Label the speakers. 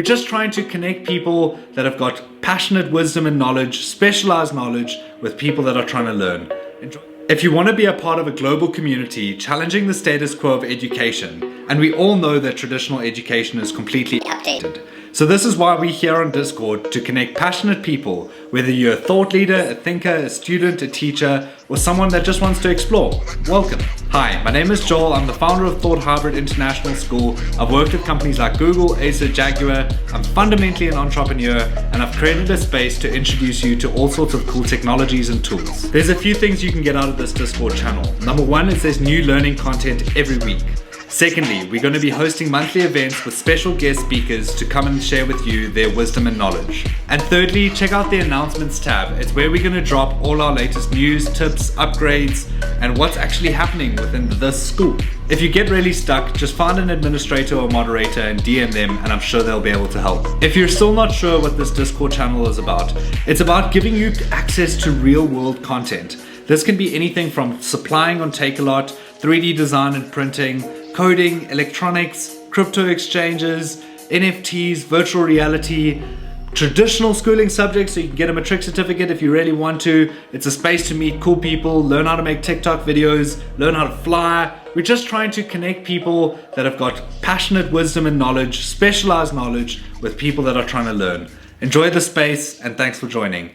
Speaker 1: We're just trying to connect people that have got passionate wisdom and knowledge, specialized knowledge, with people that are trying to learn. If you want to be a part of a global community challenging the status quo of education, and we all know that traditional education is completely outdated. So this is why we're here on Discord to connect passionate people, whether you're a thought leader, a thinker, a student, a teacher, or someone that just wants to explore. Welcome. Hi, my name is Joel. I'm the founder of Thought Hybrid International School. I've worked with companies like Google, Acer, Jaguar. I'm fundamentally an entrepreneur, and I've created a space to introduce you to all sorts of cool technologies and tools. There's a few things you can get out of this Discord channel. Number one is there's new learning content every week. Secondly, we're going to be hosting monthly events with special guest speakers to come and share with you their wisdom and knowledge. And thirdly, check out the announcements tab. It's where we're going to drop all our latest news, tips, upgrades, and what's actually happening within this school. If you get really stuck, just find an administrator or moderator and DM them, and I'm sure they'll be able to help. If you're still not sure what this Discord channel is about, it's about giving you access to real world content. This can be anything from supplying on Take-A-Lot, 3D design and printing, coding, electronics, crypto exchanges, NFTs, virtual reality, traditional schooling subjects so you can get a matric certificate if you really want to. It's a space to meet cool people, learn how to make TikTok videos, learn how to fly. We're just trying to connect people that have got passionate wisdom and knowledge, specialized knowledge, with people that are trying to learn. Enjoy the space, and thanks for joining.